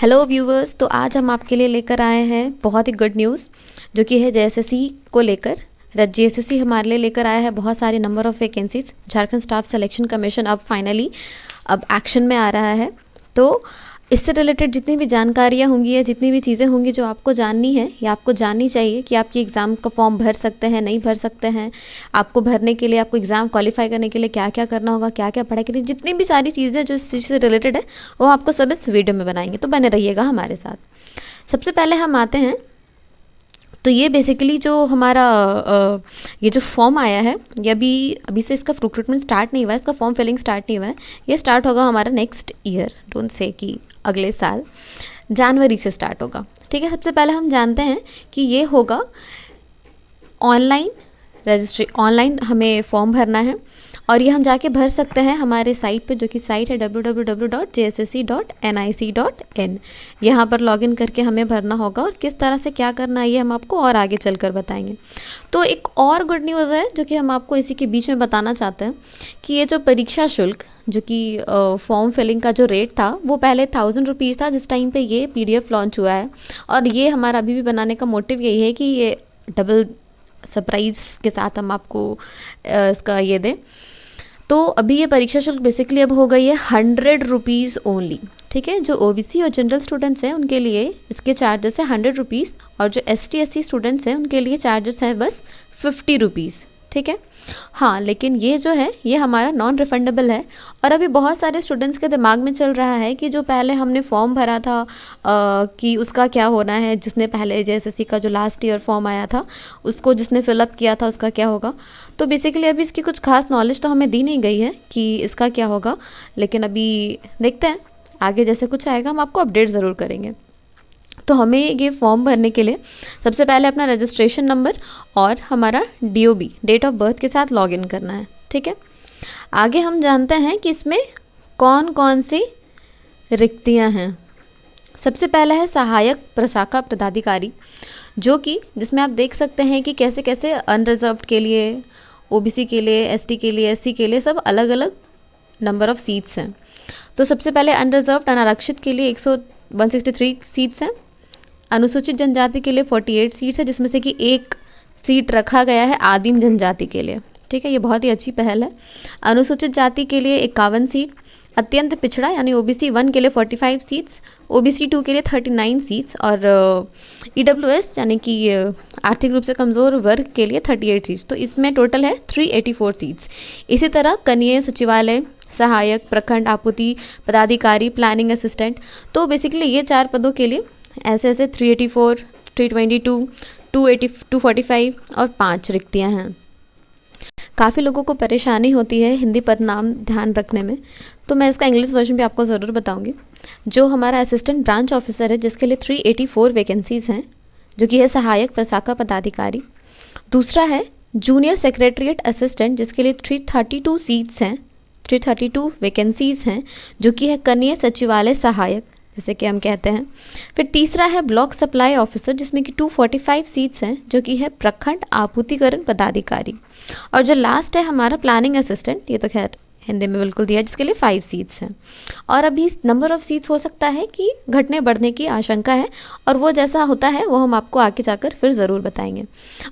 Hello viewers, तो आज हम आपके लिए लेकर आए हैं बहुत ही गुड न्यूज़ जो कि है जेएसएससी को लेकर। जेएसएससी हमारे लिए लेकर आया है बहुत सारे number of vacancies. Jharkhand staff selection commission अब फाइनली एक्शन में आ रहा है। तो इससे रिलेटेड जितनी भी जानकारियाँ होंगी या जितनी भी चीज़ें होंगी जो आपको जाननी है या आपको जाननी चाहिए कि आपकी एग्ज़ाम का फॉर्म भर सकते हैं, नहीं भर सकते हैं, आपको भरने के लिए, आपको एग्ज़ाम क्वालिफाई करने के लिए क्या क्या करना होगा, क्या क्या पढ़ाई करनी, जितनी भी सारी चीज़ें जो इस चीज़ से रिलेटेड है वो आपको सब इस वीडियो में बनाएंगे। तो बने रहिएगा हमारे साथ। सबसे पहले हम आते हैं, तो ये बेसिकली जो हमारा ये जो फॉर्म आया है, ये अभी से इसका रिक्रूटमेंट स्टार्ट नहीं हुआ है, इसका फॉर्म फिलिंग स्टार्ट नहीं हुआ है। ये स्टार्ट होगा हमारा नेक्स्ट ईयर, डोंट से कि अगले साल, जनवरी से स्टार्ट होगा। ठीक है, सबसे पहले हम जानते हैं कि ये होगा ऑनलाइन ऑनलाइन हमें फॉर्म भरना है और ये हम जाके भर सकते हैं हमारे साइट पे, जो कि साइट है www.jssc.nic.in। यहाँ पर लॉगिन करके हमें भरना होगा और किस तरह से क्या करना है ये हम आपको और आगे चलकर बताएंगे। तो एक और गुड न्यूज़ है जो कि हम आपको इसी के बीच में बताना चाहते हैं कि ये जो परीक्षा शुल्क, जो कि फॉर्म फिलिंग का जो रेट था वो पहले 1000 रुपीज़ था जिस टाइम पे ये PDF लॉन्च हुआ है। और ये हमारा अभी भी बनाने का मोटिव यही है कि ये डबल सरप्राइज़ के साथ हम आपको इसका ये दें। तो अभी ये परीक्षा शुल्क बेसिकली अब हो गई है 100 रुपीज़ ओनली। ठीक है, जो OBC और जनरल स्टूडेंट्स हैं उनके लिए इसके चार्जेस है 100 रुपीज़ और जो ST SC स्टूडेंट्स हैं उनके लिए चार्जेस हैं बस 50 रुपीज़। ठीक है, हाँ, लेकिन ये जो है ये हमारा नॉन रिफंडेबल है। और अभी बहुत सारे स्टूडेंट्स के दिमाग में चल रहा है कि जो पहले हमने फॉर्म भरा था कि उसका क्या होना है, जिसने पहले JSSC का जो लास्ट ईयर फॉर्म आया था उसको जिसने फिलअप किया था उसका क्या होगा। तो बेसिकली अभी इसकी कुछ खास नॉलेज तो हमें दी नहीं गई है कि इसका क्या होगा, लेकिन अभी देखते हैं आगे जैसे कुछ आएगा हम आपको अपडेट ज़रूर करेंगे। तो हमें ये फॉर्म भरने के लिए सबसे पहले अपना रजिस्ट्रेशन नंबर और हमारा DOB, डेट ऑफ बर्थ के साथ लॉगिन करना है। ठीक है, आगे हम जानते हैं कि इसमें कौन कौन सी रिक्तियां हैं। सबसे पहला है सहायक प्रशाखा पदाधिकारी, जो कि जिसमें आप देख सकते हैं कि कैसे कैसे अनरिजर्व्ड के लिए, OBC के लिए, ST के लिए, SC के लिए सब अलग अलग नंबर ऑफ़ सीट्स हैं। तो सबसे पहले अनरिजर्व्ड अनारक्षित के लिए 163 सीट्स हैं। अनुसूचित जनजाति के लिए 48 सीट्स है, जिसमें से कि एक सीट रखा गया है आदिम जनजाति के लिए। ठीक है, ये बहुत ही अच्छी पहल है। अनुसूचित जाति के लिए 51 सीट, अत्यंत पिछड़ा यानी OBC 1 के लिए 45 सीट्स, OBC 2 के लिए 39 सीट्स और EWS यानी कि आर्थिक रूप से कमज़ोर वर्ग के लिए 38 सीट्स। तो इसमें टोटल है 384 सीट्स। इसी तरह कनीय सचिवालय, सहायक, प्रखंड आपूर्ति पदाधिकारी, प्लानिंग असिस्टेंट, तो बेसिकली ये 4 पदों के लिए ऐसे ऐसे 384, 322, 280, 245 और 5 रिक्तियां हैं। काफ़ी लोगों को परेशानी होती है हिंदी पदनाम ध्यान रखने में, तो मैं इसका इंग्लिश वर्जन भी आपको ज़रूर बताऊंगी। जो हमारा असिस्टेंट ब्रांच ऑफिसर है जिसके लिए 384 वैकेंसीज़ हैं, जो कि है सहायक प्रशाखा पदाधिकारी। दूसरा है जूनियर सेक्रेटरीट असिस्टेंट जिसके लिए 332 सीट्स हैं, 332 वैकेंसीज़ हैं, जो कि है कनीय सचिवालय सहायक जैसे कि हम कहते हैं। फिर तीसरा है ब्लॉक सप्लाई ऑफिसर जिसमें कि 245 सीट्स हैं, जो कि है प्रखंड आपूर्तिकरण पदाधिकारी। और जो लास्ट है हमारा प्लानिंग असिस्टेंट, ये तो खैर हिंदी में बिल्कुल दिया, जिसके लिए 5 सीट्स हैं। और अभी नंबर ऑफ़ सीट्स हो सकता है कि घटने बढ़ने की आशंका है, और वो जैसा होता है वो हम आपको आगे जाकर फिर ज़रूर बताएंगे।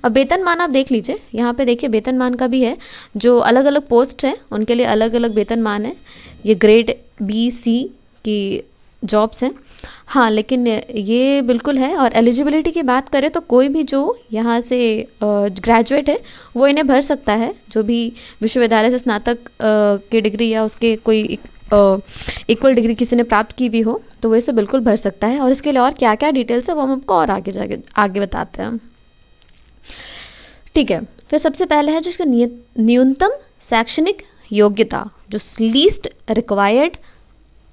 अब वेतनमान आप देख लीजिए, यहाँ पे देखिए वेतनमान का भी है। जो अलग अलग पोस्ट हैं उनके लिए अलग अलग वेतनमान है। ये ग्रेड B-C की जॉब्स हैं, हाँ, लेकिन ये बिल्कुल है। और एलिजिबिलिटी की बात करें तो कोई भी जो यहाँ से ग्रेजुएट है वो इन्हें भर सकता है। जो भी विश्वविद्यालय से स्नातक की डिग्री या उसके कोई इक्वल डिग्री किसी ने प्राप्त की भी हो तो वो इसे बिल्कुल भर सकता है। और इसके लिए और क्या क्या डिटेल्स है वो हम आपको और आगे बताते हैं। ठीक है, फिर सबसे पहले है जो इसका न्यूनतम शैक्षणिक योग्यता, जो लीस्ट रिक्वायर्ड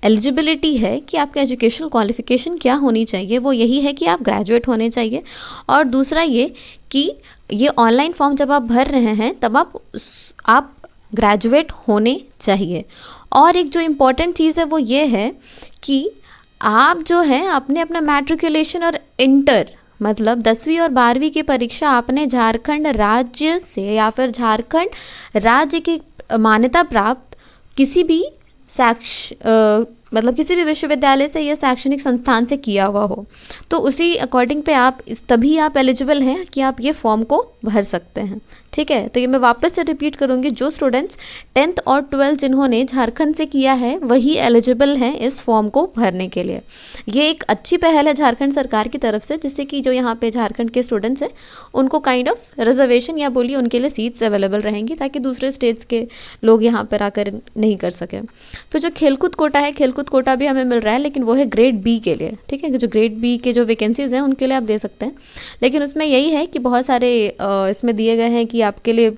एलिजिबिलिटी है कि आपका एजुकेशनल क्वालिफिकेशन क्या होनी चाहिए, वो यही है कि आप ग्रेजुएट होने चाहिए। और दूसरा ये कि ये ऑनलाइन फॉर्म जब आप भर रहे हैं तब आप ग्रेजुएट होने चाहिए। और एक जो इम्पॉर्टेंट चीज़ है वो ये है कि आप जो है आपने अपना मैट्रिकुलेशन और इंटर मतलब 10वीं और 12वीं की परीक्षा आपने झारखंड राज्य से या फिर झारखंड राज्य की मान्यता प्राप्त किसी भी मतलब किसी भी विश्वविद्यालय से या शैक्षणिक संस्थान से किया हुआ हो, तो उसी अकॉर्डिंग पे आप तभी आप एलिजिबल हैं कि आप ये फॉर्म को भर सकते हैं। ठीक है, तो ये मैं वापस से रिपीट करूँगी, जो स्टूडेंट्स 10th और 12th जिन्होंने झारखंड से किया है वही एलिजिबल हैं इस फॉर्म को भरने के लिए। ये एक अच्छी पहल है झारखंड सरकार की तरफ से, जिससे कि जो यहाँ पे झारखंड के स्टूडेंट्स हैं उनको काइंड ऑफ रिजर्वेशन या बोलिए उनके लिए सीट्स अवेलेबल रहेंगी, ताकि दूसरे स्टेट्स के लोग यहाँ पर आकर नहीं कर सकें। फिर जो खेलकूद कोटा है, खेलकूद कोटा भी हमें मिल रहा है, लेकिन वो है ग्रेड बी के लिए। ठीक है, जो ग्रेड बी के जो वैकेंसीज हैं उनके लिए आप दे सकते हैं, लेकिन उसमें यही है कि बहुत सारे इसमें दिए गए हैं कि आपके लिए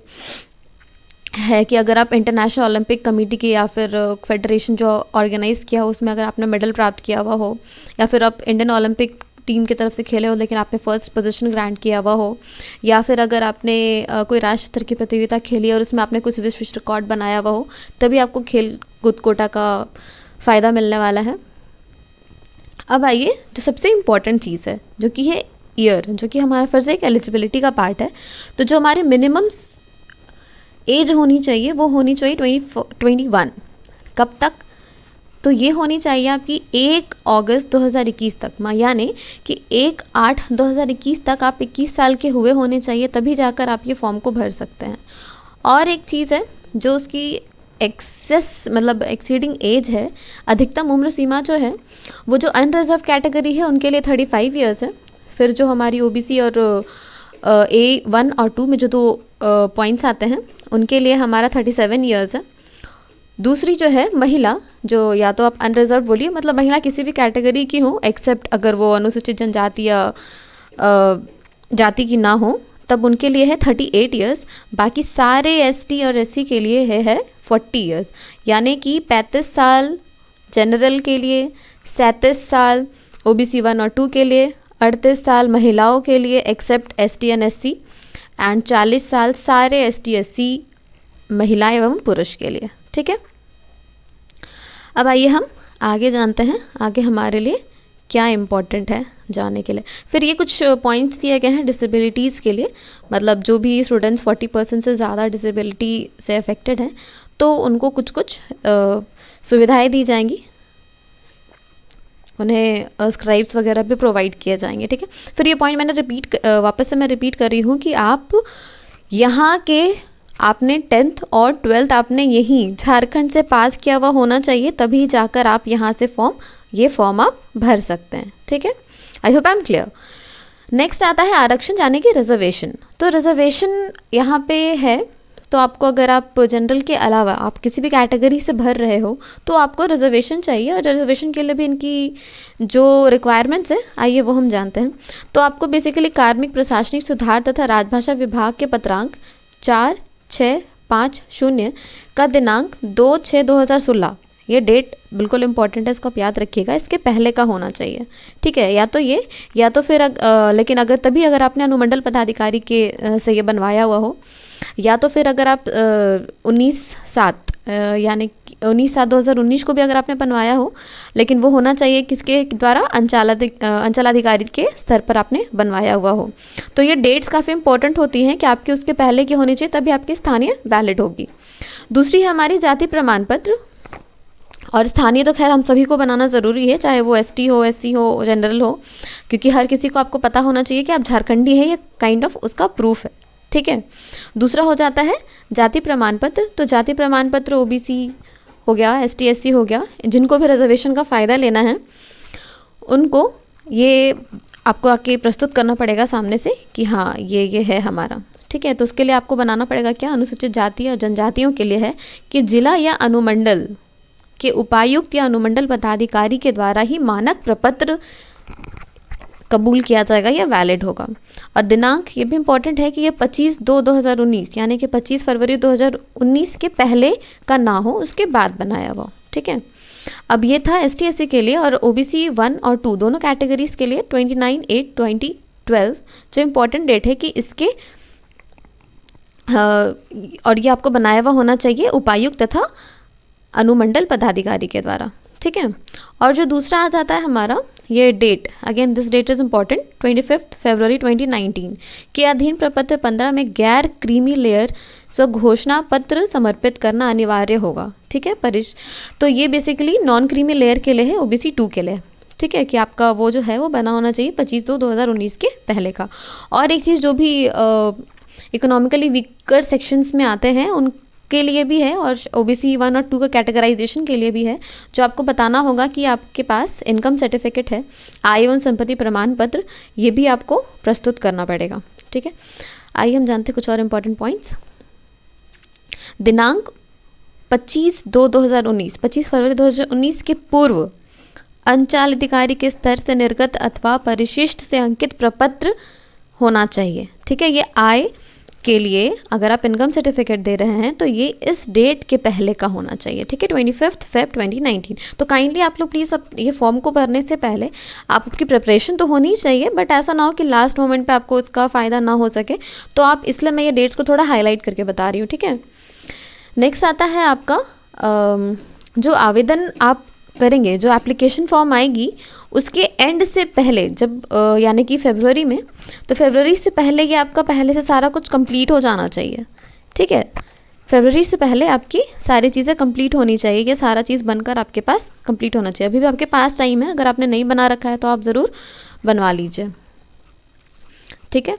है कि अगर आप इंटरनेशनल ओलंपिक कमेटी की या फिर फेडरेशन जो ऑर्गेनाइज़ किया हो उसमें अगर आपने मेडल प्राप्त किया हुआ हो, या फिर आप इंडियन ओलंपिक टीम की तरफ से खेले हो लेकिन आपने फर्स्ट पोजीशन ग्रांट किया हुआ हो, या फिर अगर आपने कोई राष्ट्र स्तर की प्रतियोगिता खेली और उसमें आपने कुछ विश्व रिकॉर्ड बनाया हुआ हो, तभी आपको खेल कूद कोटा का फ़ायदा मिलने वाला है। अब आइए जो सबसे इम्पॉर्टेंट चीज़ है, जो कि है ईयर, जो कि हमारा फ़र्ज़ एक एलिजिबिलिटी का पार्ट है। तो जो हमारे मिनिमम एज होनी चाहिए वो होनी चाहिए 21। कब तक? तो ये होनी चाहिए आपकी 1 अगस्त 2021 तक, यानी कि 1/8/2021 तक आप 21 साल के हुए होने चाहिए, तभी जाकर आप ये फॉर्म को भर सकते हैं। और एक चीज़ है जो उसकी एक्सेस मतलब एक्सीडिंग एज है, अधिकतम उम्र सीमा जो है वो जो अनरिजर्व कैटेगरी है उनके लिए 35 ईयर्स है। फिर जो हमारी ओबीसी और A1 और 2 में जो 2 पॉइंट्स आते हैं उनके लिए हमारा 37 ईयर्स है। दूसरी जो है महिला, जो या तो आप अनरिजर्व बोलिए, मतलब महिला किसी भी कैटेगरी की हो एक्सेप्ट अगर वो अनुसूचित जनजाति या जाति की ना हो, तब उनके लिए है 38 ईयर्स। बाकी सारे एसटी और एससी के लिए है 40 ईयर्स, यानी कि 35 साल जनरल के लिए, 37 साल ओबीसी 1 और 2 के लिए, 38 साल महिलाओं के लिए except ST and SC, and 40 साल सारे एसटी एससी महिलाएं एवं पुरुष के लिए। ठीक है, अब आइए हम आगे जानते हैं आगे हमारे लिए क्या इम्पोर्टेंट है जाने के लिए। फिर ये कुछ पॉइंट्स दिए गए हैं डिसेबिलिटीज़ के लिए, मतलब जो भी स्टूडेंट्स 40% से ज़्यादा डिसेबिलिटी से अफेक्टेड हैं तो उनको कुछ कुछ सुविधाएं दी जाएंगी, उन्हें स्क्राइब्स वगैरह भी प्रोवाइड किए जाएंगे। ठीक है, फिर ये पॉइंट मैंने वापस से मैं रिपीट कर रही हूँ कि आप यहाँ के आपने 10th और 12th आपने यहीं झारखंड से पास किया हुआ होना चाहिए, तभी जाकर आप यहाँ से ये फॉर्म आप भर सकते हैं। ठीक है, I hope I am clear. Next आता है आरक्षण यानी कि रिजर्वेशन। तो रिजर्वेशन यहाँ पे है, तो आपको अगर आप जनरल के अलावा आप किसी भी कैटेगरी से भर रहे हो तो आपको रिजर्वेशन चाहिए, और रिजर्वेशन के लिए भी इनकी जो रिक्वायरमेंट्स है आइए वो हम जानते हैं। तो आपको बेसिकली कार्मिक प्रशासनिक सुधार तथा राजभाषा विभाग के पत्रांक 4650 का दिनांक 2/6/2016, ये डेट बिल्कुल इंपॉर्टेंट है, इसको आप याद रखिएगा, इसके पहले का होना चाहिए। ठीक है, या तो ये या तो फिर लेकिन अगर आपने अनुमंडल पदाधिकारी के से ये बनवाया हुआ हो, या तो फिर अगर आप 19/7 यानी 19/7/2019 को भी अगर आपने बनवाया हो, लेकिन वो होना चाहिए किसके द्वारा, अंचलाधिकारी के स्तर पर आपने बनवाया हुआ हो। तो ये डेट्स काफ़ी इंपॉर्टेंट होती हैं कि आपकी उसके पहले की होनी चाहिए, तभी आपकी स्थानीय वैलिड होगी। दूसरी है हमारी जाति प्रमाण पत्र, और स्थानीय तो खैर हम सभी को बनाना ज़रूरी है, चाहे वो एसटी हो, एससी हो, जनरल हो, क्योंकि हर किसी को आपको पता होना चाहिए कि आप झारखंडी हैं, ये काइंड ऑफ उसका प्रूफ है। ठीक है, दूसरा हो जाता है जाति प्रमाण पत्र। तो जाति प्रमाण पत्र ओबीसी हो गया, एसटी एससी हो गया, जिनको भी रिजर्वेशन का फ़ायदा लेना है उनको ये आपको आके प्रस्तुत करना पड़ेगा सामने से कि हाँ ये है हमारा। ठीक है, तो उसके लिए आपको बनाना पड़ेगा क्या, अनुसूचित जाति और जनजातियों के लिए है कि जिला या अनुमंडल के उपायुक्त या अनुमंडल पदाधिकारी के द्वारा ही मानक प्रपत्र कबूल किया जाएगा या वैलिड होगा। और दिनांक ये भी इम्पॉर्टेंट है कि ये 25/2/2019 यानी कि 25 फरवरी 2019 के पहले का ना हो, उसके बाद बनाया हुआ। ठीक है, अब ये था एसटी एससी के लिए, और ओबीसी 1 और 2 दोनों कैटेगरीज के लिए 29/8/2012 जो इम्पोर्टेंट डेट है कि इसके और ये आपको बनाया हुआ होना चाहिए उपायुक्त तथा अनुमंडल पदाधिकारी के द्वारा। ठीक है। और जो दूसरा आ जाता है हमारा ये date, again this date is important, 25 फरवरी 2019 के अधीन प्रपत्र 15 में गैर क्रीमी लेयर स्व घोषणा पत्र समर्पित करना अनिवार्य होगा, ठीक है। तो ये बेसिकली नॉन क्रीमी लेयर के लिए है, OBC 2 के लिए, ठीक है, कि आपका वो जो है वो बना होना चाहिए 25/2/2019 के पहले का। और एक चीज़ जो भी इकोनॉमिकली वीकर सेक्शंस में आते हैं उनके लिए भी है, और OBC 1 और 2 का कैटेगराइजेशन के लिए भी है, जो आपको बताना होगा कि आपके पास इनकम सर्टिफिकेट है, आय एवं संपत्ति प्रमाण पत्र, ये भी आपको प्रस्तुत करना पड़ेगा, ठीक है। आइए हम जानते हैं कुछ और इम्पोर्टेंट पॉइंट्स। दिनांक 25 फरवरी 2019 के पूर्व अंचल अधिकारी के स्तर से निर्गत अथवा परिशिष्ट से अंकित प्रपत्र होना चाहिए, ठीक है। ये आय के लिए अगर आप इनकम सर्टिफिकेट दे रहे हैं तो ये इस डेट के पहले का होना चाहिए, ठीक है, 25 Feb 2019। तो काइंडली आप लोग प्लीज़ अब ये फॉर्म को भरने से पहले आपकी प्रिपरेशन तो होनी चाहिए, बट ऐसा ना हो कि लास्ट मोमेंट पे आपको इसका फ़ायदा ना हो सके, तो आप इसलिए मैं ये डेट्स को थोड़ा हाईलाइट करके बता रही हूँ, ठीक है। नेक्स्ट आता है आपका जो आवेदन आप करेंगे, जो एप्लीकेशन फॉर्म आएगी उसके एंड से पहले, जब यानी कि फरवरी में, तो फरवरी से पहले ये आपका पहले से सारा कुछ कंप्लीट हो जाना चाहिए, ठीक है। फरवरी से पहले आपकी सारी चीज़ें कंप्लीट होनी चाहिए, ये सारा चीज़ बनकर आपके पास कंप्लीट होना चाहिए। अभी भी आपके पास टाइम है, अगर आपने नहीं बना रखा है तो आप ज़रूर बनवा लीजिए, ठीक है।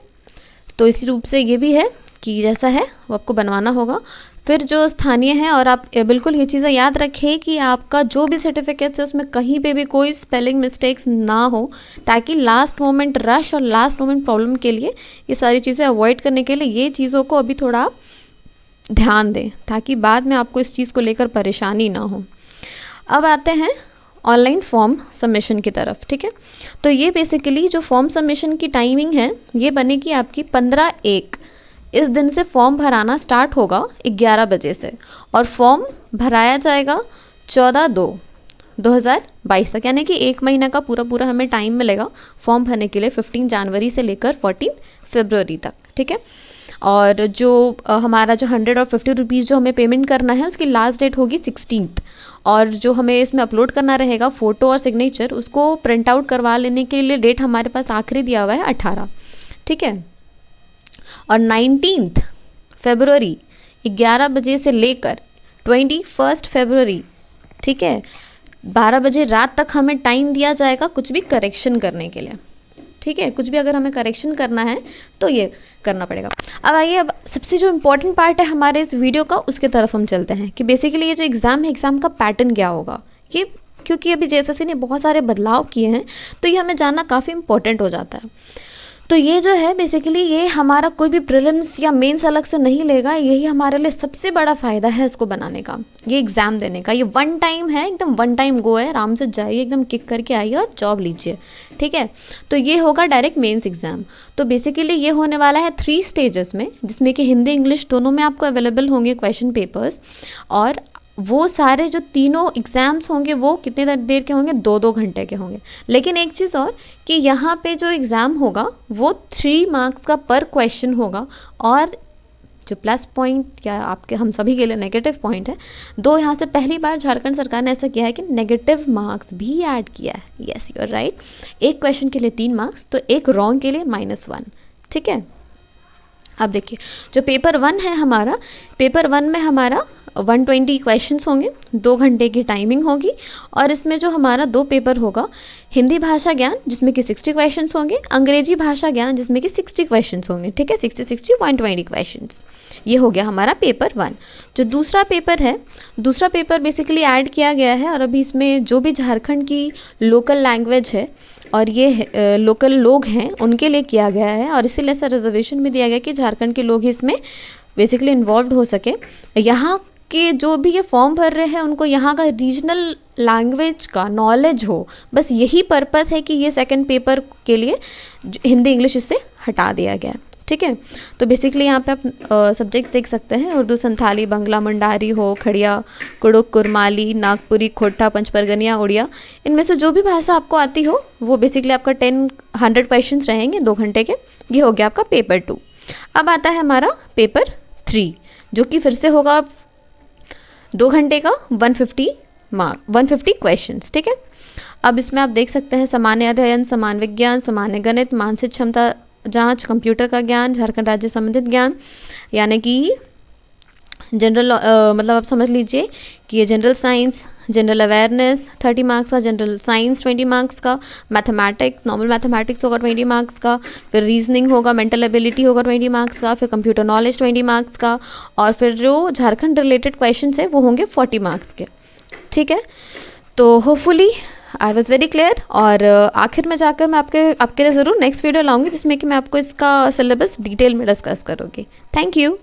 तो इसी रूप से ये भी है कि जैसा है वो आपको बनवाना होगा। फिर जो स्थानीय है, और आप बिल्कुल ये चीज़ें याद रखें कि आपका जो भी सर्टिफिकेट्स है उसमें कहीं पे भी कोई स्पेलिंग मिस्टेक्स ना हो, ताकि लास्ट मोमेंट रश और लास्ट मोमेंट प्रॉब्लम के लिए, ये सारी चीज़ें अवॉइड करने के लिए ये चीज़ों को अभी थोड़ा आप ध्यान दें, ताकि बाद में आपको इस चीज़ को लेकर परेशानी ना हो। अब आते हैं ऑनलाइन फॉर्म सबमिशन की तरफ, ठीक है। तो ये बेसिकली जो फॉर्म सबमिशन की टाइमिंग है ये बनेगी आपकी 15/1, इस दिन से फॉर्म भराना स्टार्ट होगा 11 बजे से, और फॉर्म भराया जाएगा 14/2/2022 तक, यानी कि 1 महीना का पूरा हमें टाइम मिलेगा फॉर्म भरने के लिए, 15 जनवरी से लेकर 14 फरवरी तक, ठीक है। और जो हमारा जो 100 और 50 रुपीज़ जो हमें पेमेंट करना है उसकी लास्ट डेट होगी 16th, और जो हमें इसमें अपलोड करना रहेगा फ़ोटो और सिग्नेचर, उसको प्रिंट आउट करवा लेने के लिए डेट हमारे पास आखिरी दिया हुआ है 18, ठीक है। और 19 फरवरी 11 बजे से लेकर 21 फरवरी, ठीक है, 12 बजे रात तक हमें टाइम दिया जाएगा कुछ भी करेक्शन करने के लिए, ठीक है। कुछ भी अगर हमें करेक्शन करना है तो ये करना पड़ेगा। अब आइए, अब सबसे जो इम्पोर्टेंट पार्ट है हमारे इस वीडियो का, उसके तरफ हम चलते हैं कि बेसिकली ये जो एग्ज़ाम है, एग्ज़ाम का पैटर्न क्या होगा, ये क्योंकि अभी JSSC ने बहुत सारे बदलाव किए हैं तो ये हमें जानना काफ़ी इंपॉर्टेंट हो जाता है। तो ये जो है बेसिकली ये हमारा कोई भी प्रीलिम्स या मेंस अलग से नहीं लेगा, यही हमारे लिए सबसे बड़ा फ़ायदा है इसको बनाने का, ये एग्ज़ाम देने का। ये वन टाइम है, एकदम वन टाइम गो है, आराम से जाइए, एकदम किक करके आइए और जॉब लीजिए, ठीक है। तो ये होगा डायरेक्ट मेंस एग्ज़ाम। तो बेसिकली ये होने वाला है 3 स्टेजेस में, जिसमें कि हिंदी इंग्लिश दोनों में आपको अवेलेबल होंगे क्वेश्चन पेपर्स, और वो सारे जो तीनों एग्ज़ाम्स होंगे वो कितने देर के होंगे, 2-2 घंटे के होंगे। लेकिन एक चीज़ और कि यहाँ पे जो एग्ज़ाम होगा वो 3 मार्क्स का पर क्वेश्चन होगा, और जो प्लस पॉइंट या आपके हम सभी के लिए नेगेटिव पॉइंट है, 2 यहाँ से पहली बार झारखंड सरकार ने ऐसा किया है कि नेगेटिव मार्क्स भी ऐड किया है। Yes, you are right. एक क्वेश्चन के लिए 3 मार्क्स, तो एक रॉन्ग के लिए -1, ठीक है। अब देखिए जो पेपर 1 है हमारा, पेपर 1 में हमारा 120 क्वेश्चंस होंगे, 2 घंटे की टाइमिंग होगी, और इसमें जो हमारा 2 पेपर होगा, हिंदी भाषा ज्ञान जिसमें कि 60 क्वेश्चंस होंगे, अंग्रेजी भाषा ज्ञान जिसमें कि 60 क्वेश्चंस होंगे, ठीक है, 60 120 क्वेश्चंस। ये हो गया हमारा पेपर 1। जो दूसरा पेपर है, दूसरा पेपर बेसिकली ऐड किया गया है, और अभी इसमें जो भी झारखंड की लोकल लैंग्वेज है और ये लोकल लोग हैं उनके लिए किया गया है, और इसीलिए ऐसा रिजर्वेशन भी दिया गया कि झारखंड के लोग इसमें बेसिकली इन्वॉल्व हो सके। यहाँ के जो भी ये फॉर्म भर रहे हैं उनको यहाँ का रीजनल लैंग्वेज का नॉलेज हो, बस यही पर्पस है कि ये सेकंड पेपर के लिए हिंदी इंग्लिश इससे हटा दिया गया, ठीक है। तो बेसिकली यहाँ पे आप सब्जेक्ट्स देख सकते हैं, उर्दू, संथाली, बंगला, मंडारी हो, खड़िया, कुड़ुक, कुरमाली, नागपुरी, खोटा, पंचपरगनिया, उड़िया, इनमें से जो भी भाषा आपको आती हो वो बेसिकली आपका 100 क्वेश्चंस रहेंगे 2 घंटे के। ये हो गया आपका पेपर 2। अब आता है हमारा पेपर 3, जो कि फिर से होगा 2 घंटे का, 150 मार्क 150 क्वेश्चंस, ठीक है। अब इसमें आप देख सकते हैं सामान्य अध्ययन, सामान्य विज्ञान, सामान्य गणित, मानसिक क्षमता जांच, कंप्यूटर का ज्ञान, झारखंड राज्य संबंधित ज्ञान, यानी कि जनरल मतलब आप समझ लीजिए कि ये general science, general awareness 30 marks का, जनरल साइंस 20 मार्क्स का, मैथमेटिक्स, नॉर्मल मैथमेटिक्स होगा 20 मार्क्स का, फिर रीजनिंग होगा, मेंटल एबिलिटी होगा 20 मार्क्स का, फिर कंप्यूटर नॉलेज 20 मार्क्स का, और फिर जो झारखंड रिलेटेड क्वेश्चन है वो होंगे 40 मार्क्स के, ठीक है। तो hopefully I was very clear. और आखिर में जाकर मैं आपके लिए ज़रूर नेक्स्ट वीडियो लाऊंगी जिसमें कि मैं आपको इसका सिलेबस डिटेल में डिस्कस करूँगी। Thank you.